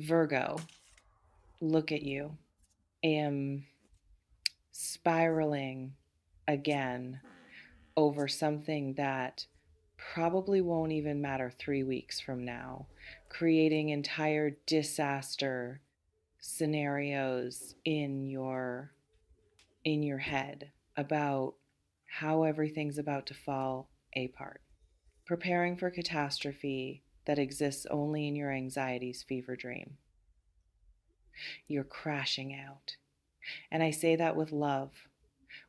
Virgo, look at you. Am spiraling again over something that probably won't even matter 3 weeks from now, creating entire disaster scenarios in your head about how everything's about to fall apart. Preparing for catastrophe that exists only in your anxiety's fever dream. You're crashing out. And I say that with love,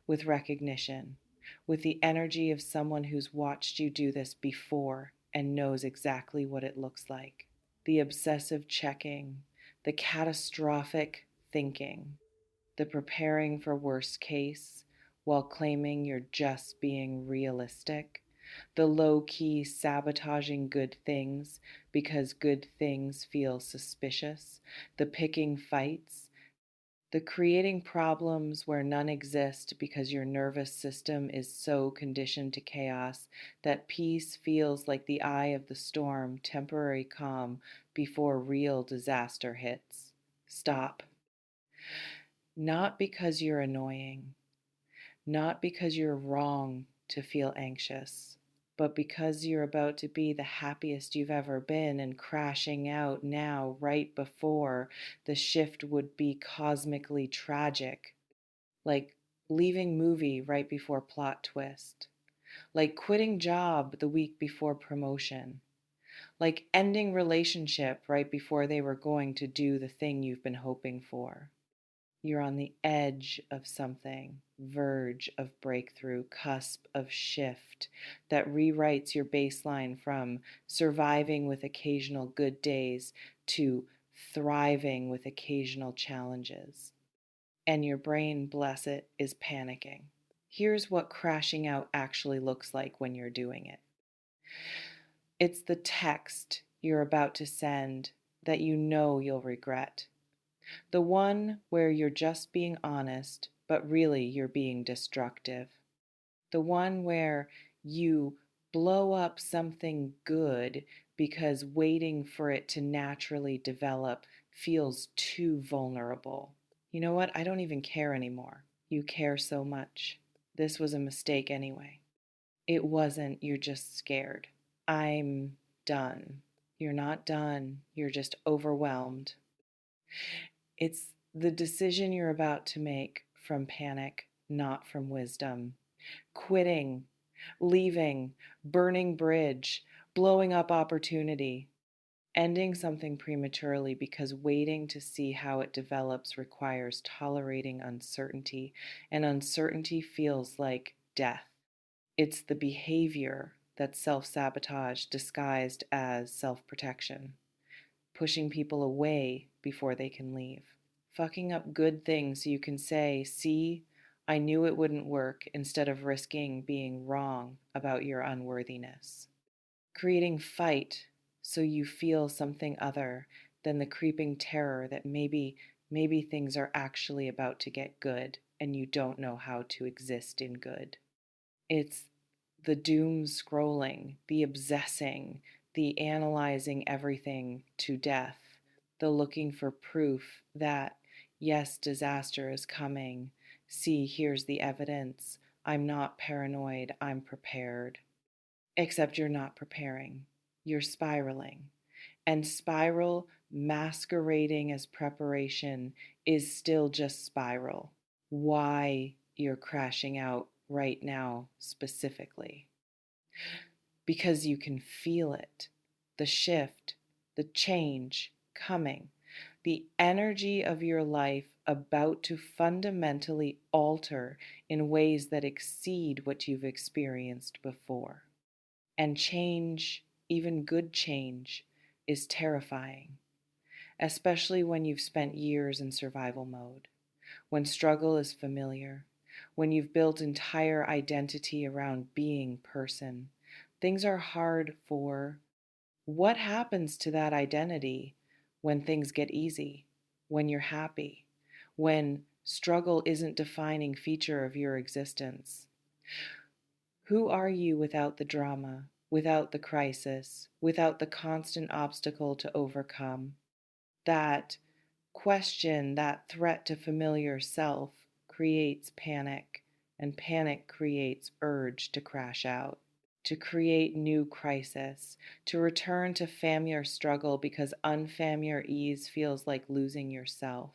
with recognition, with the energy of someone who's watched you do this before and knows exactly what it looks like. The obsessive checking, the catastrophic thinking, the preparing for worst case while claiming you're just being realistic, the low key sabotaging good things because good things feel suspicious, the picking fights, the creating problems where none exist because your nervous system is so conditioned to chaos that peace feels like the eye of the storm, temporary calm before real disaster hits. Stop. Not because you're annoying, not because you're wrong to feel anxious, but because you're about to be the happiest you've ever been and crashing out now, right before the shift would be cosmically tragic, like leaving movie right before plot twist, like quitting job the week before promotion, like ending relationship right before they were going to do the thing you've been hoping for. You're on the edge of something, verge of breakthrough, cusp of shift that rewrites your baseline from surviving with occasional good days to thriving with occasional challenges. And your brain, bless it, is panicking. Here's what crashing out actually looks like when you're doing it. It's the text you're about to send that you know you'll regret. The one where you're just being honest, but really you're being destructive. The one where you blow up something good because waiting for it to naturally develop feels too vulnerable. You know what? I don't even care anymore. You care so much. This was a mistake anyway. It wasn't, you're just scared. I'm done. You're not done. You're just overwhelmed. It's the decision you're about to make from panic, not from wisdom. Quitting, leaving, burning bridge, blowing up opportunity, ending something prematurely because waiting to see how it develops requires tolerating uncertainty, and uncertainty feels like death. It's the behavior that's self sabotage disguised as self protection, pushing people away before they can leave, fucking up good things so you can say, see, I knew it wouldn't work, instead of risking being wrong about your unworthiness. Creating fight so you feel something other than the creeping terror that maybe things are actually about to get good and you don't know how to exist in good. It's the doom scrolling, the obsessing, the analyzing everything to death, the looking for proof that, yes, disaster is coming. See, here's the evidence. I'm not paranoid, I'm prepared. Except you're not preparing. You're spiraling. And spiral masquerading as preparation is still just spiral. Why you're crashing out right now, specifically. Because you can feel it, the shift, the change coming, the energy of your life about to fundamentally alter in ways that exceed what you've experienced before. And change, even good change, is terrifying, especially when you've spent years in survival mode, when struggle is familiar, when you've built entire identity around being person. Things are hard for what happens to that identity when things get easy, when you're happy, when struggle isn't defining feature of your existence. Who are you without the drama, without the crisis, without the constant obstacle to overcome? That question, that threat to familiar self, creates panic, and panic creates urge to crash out, to create new crisis, to return to familiar struggle because unfamiliar ease feels like losing yourself.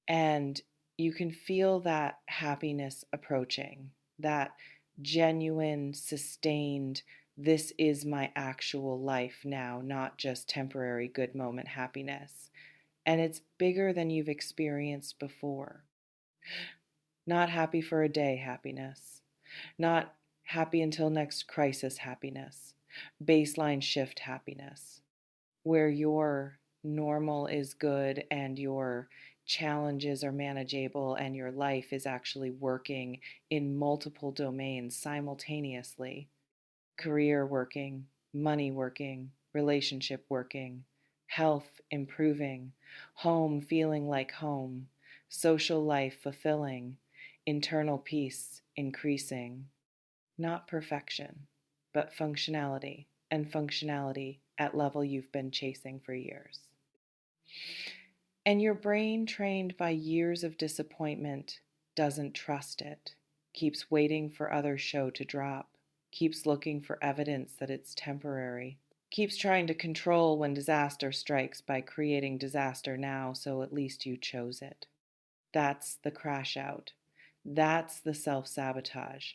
And you can feel that happiness approaching, that genuine, sustained, this is my actual life now, not just temporary good moment happiness. And it's bigger than you've experienced before. Not happy for a day happiness, not happy until next crisis happiness, baseline shift happiness, where your normal is good and your challenges are manageable and your life is actually working in multiple domains simultaneously: career working, money working, relationship working, health improving, home feeling like home, social life fulfilling, internal peace increasing. Not perfection, but functionality, and functionality at level you've been chasing for years. And your brain, trained by years of disappointment, doesn't trust it, keeps waiting for other show to drop, keeps looking for evidence that it's temporary, keeps trying to control when disaster strikes by creating disaster now so at least you chose it. That's the crash out. That's the self-sabotage.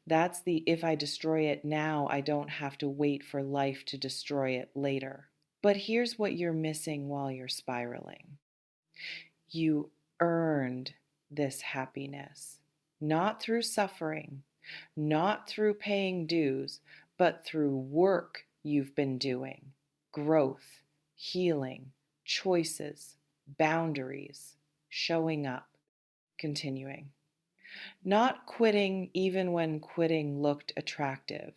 That's the if I destroy it now, I don't have to wait for life to destroy it later. But here's what you're missing while you're spiraling. You earned this happiness, not through suffering, not through paying dues, but through work you've been doing, growth, healing, choices, boundaries, showing up, continuing. Not quitting even when quitting looked attractive.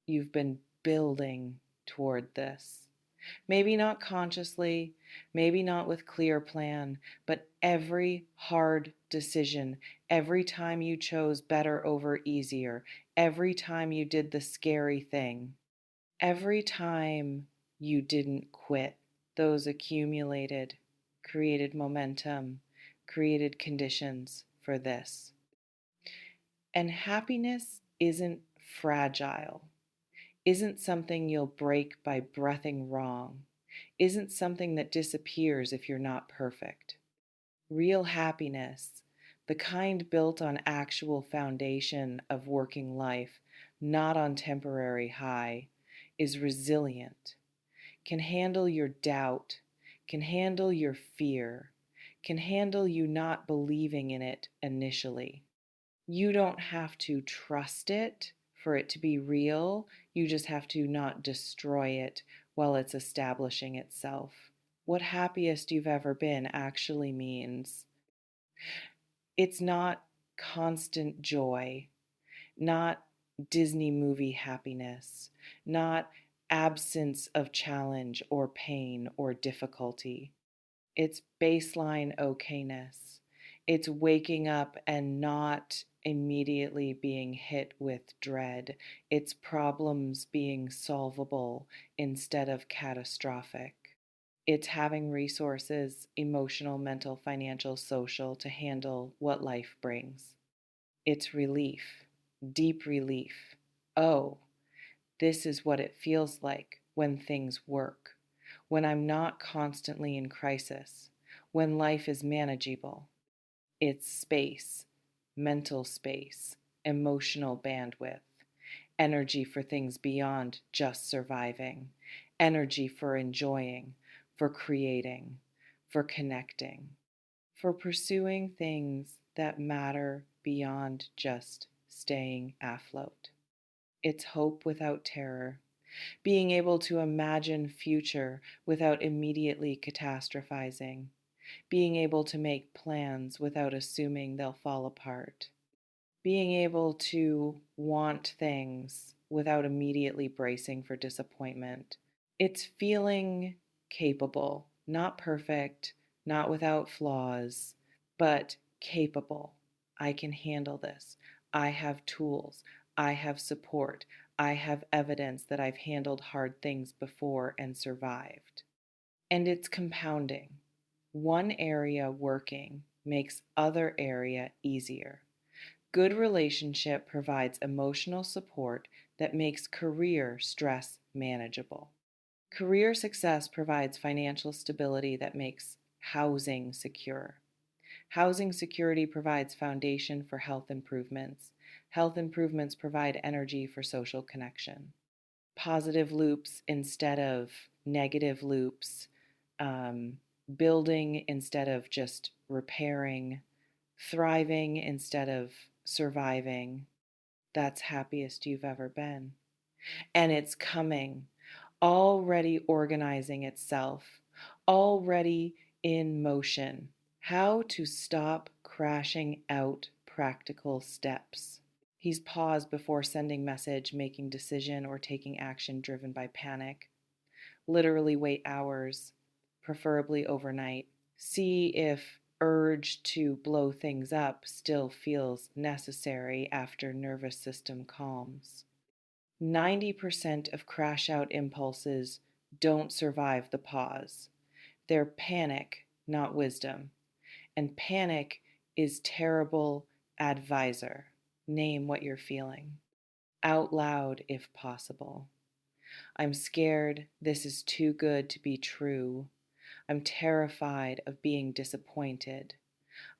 You've been building toward this. Maybe not consciously, maybe not with clear plan, but every hard decision, every time you chose better over easier, every time you did the scary thing, every time you didn't quit, those accumulated, created momentum, created conditions for this. And happiness isn't fragile, isn't something you'll break by breathing wrong, isn't something that disappears if you're not perfect. Real happiness, the kind built on actual foundation of working life, not on temporary high, is resilient, can handle your doubt, can handle your fear, can handle you not believing in it initially. You don't have to trust it for it to be real. You just have to not destroy it while it's establishing itself. What happiest you've ever been actually means it's not constant joy, not Disney movie happiness, not absence of challenge or pain or difficulty. It's baseline okayness. It's waking up and not immediately being hit with dread. It's problems being solvable instead of catastrophic. It's having resources, emotional, mental, financial, social, to handle what life brings. It's relief, deep relief. Oh, this is what it feels like when things work, when I'm not constantly in crisis, when life is manageable. It's space, mental space, emotional bandwidth, energy for things beyond just surviving, energy for enjoying, for creating, for connecting, for pursuing things that matter beyond just staying afloat. It's hope without terror, being able to imagine future without immediately catastrophizing, being able to make plans without assuming they'll fall apart, being able to want things without immediately bracing for disappointment. It's feeling capable, not perfect, not without flaws, but capable. I can handle this. I have tools. I have support. I have evidence that I've handled hard things before and survived. And it's compounding. One area working makes other area easier. Good relationship provides emotional support that makes career stress manageable. Career success provides financial stability that makes housing secure. Housing security provides foundation for health improvements. Health improvements provide energy for social connection. Positive loops instead of negative loops, um, building instead of just repairing, thriving instead of surviving. That's happiest you've ever been. And it's coming, already organizing itself, already in motion. How to stop crashing out practical steps. He's paused before sending message, making decision, or taking action driven by panic. Literally wait hours, preferably overnight. See if urge to blow things up still feels necessary after nervous system calms. 90% of crash out impulses don't survive the pause. They're panic, not wisdom. And panic is terrible advisor. Name what you're feeling. Out loud if possible. I'm scared. This is too good to be true. I'm terrified of being disappointed.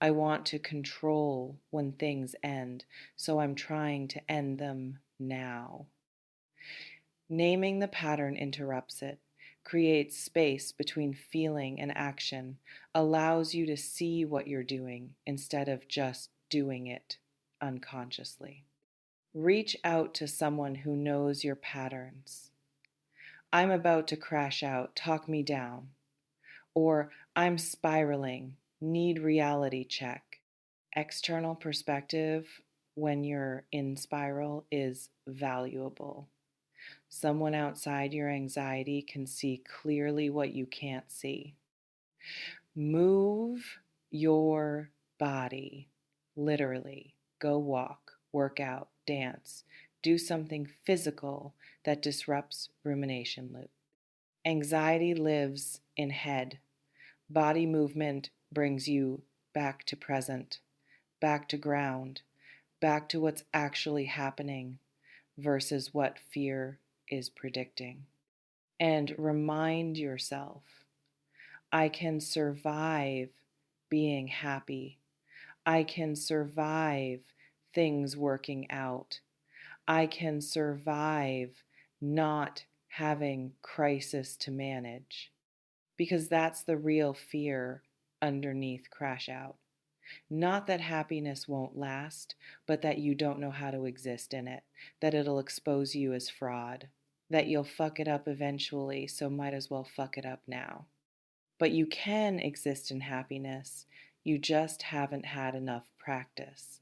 I want to control when things end, so I'm trying to end them now. Naming the pattern interrupts it, creates space between feeling and action, allows you to see what you're doing instead of just doing it unconsciously. Reach out to someone who knows your patterns. I'm about to crash out, talk me down. Or I'm spiraling, need reality check. External perspective when you're in spiral is valuable. Someone outside your anxiety can see clearly what you can't see. Move your body, literally. Go walk, work out, dance. Do something physical that disrupts rumination loop. Anxiety lives in head. Body movement brings you back to present, back to ground, back to what's actually happening versus what fear is predicting. And remind yourself, I can survive being happy. I can survive things working out. I can survive not having crisis to manage. Because that's the real fear underneath crash out. Not that happiness won't last, but that you don't know how to exist in it, that it'll expose you as fraud, that you'll fuck it up eventually, so might as well fuck it up now. But you can exist in happiness, you just haven't had enough practice.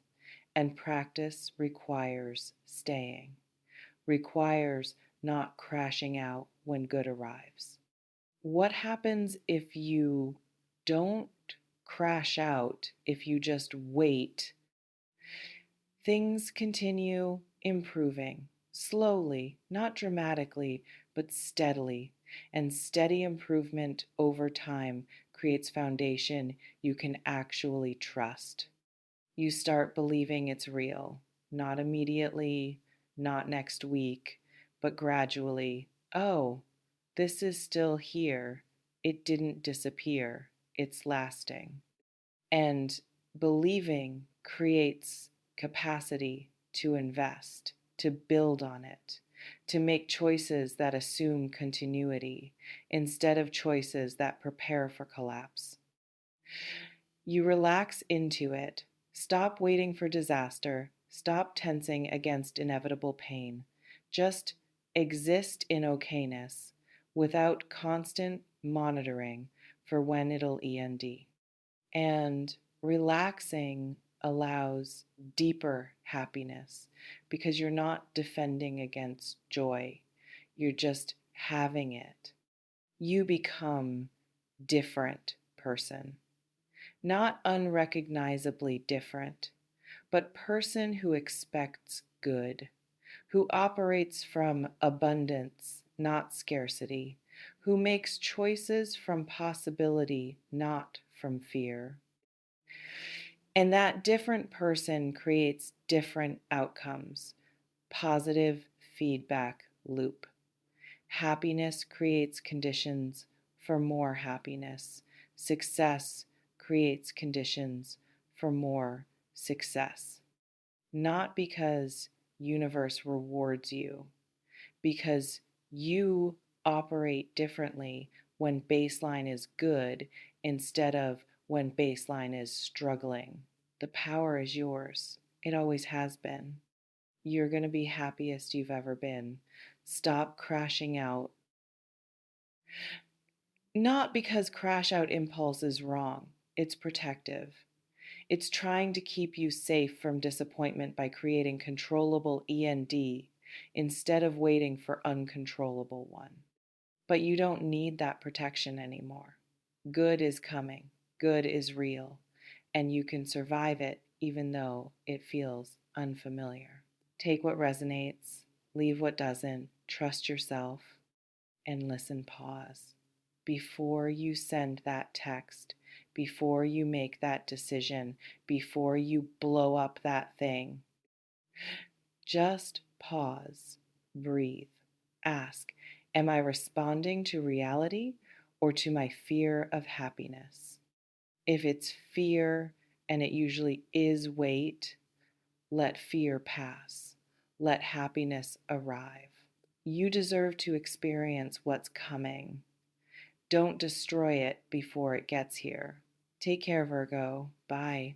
And practice requires staying, requires not crashing out when good arrives. What happens if you don't crash out, if you just wait? Things continue improving, slowly, not dramatically, but steadily. And steady improvement over time creates foundation you can actually trust. You start believing it's real, not immediately, not next week, but gradually. Oh, this is still here. It didn't disappear. It's lasting. And believing creates capacity to invest, to build on it, to make choices that assume continuity instead of choices that prepare for collapse. You relax into it. Stop waiting for disaster. Stop tensing against inevitable pain. Just exist in okayness without constant monitoring for when it'll end. And relaxing allows deeper happiness because you're not defending against joy. You're just having it. You become different person. Not unrecognizably different, but person who expects good, who operates from abundance, not scarcity, who makes choices from possibility, not from fear. And that different person creates different outcomes. Positive feedback loop. Happiness creates conditions for more happiness. Success creates conditions for more success. Not because universe rewards you, because you operate differently when baseline is good instead of when baseline is struggling. The power is yours. It always has been. You're going to be happiest you've ever been. Stop crashing out. Not because crash out impulse is wrong, it's protective. It's trying to keep you safe from disappointment by creating controllable END instead of waiting for uncontrollable one. But you don't need that protection anymore. Good is coming, good is real, and you can survive it even though it feels unfamiliar. Take what resonates, leave what doesn't, trust yourself, and listen, pause. Before you send that text, before you make that decision, before you blow up that thing, just pause, breathe, ask, am I responding to reality or to my fear of happiness? If it's fear, and it usually is weight, let fear pass. Let happiness arrive. You deserve to experience what's coming. Don't destroy it before it gets here. Take care, Virgo. Bye.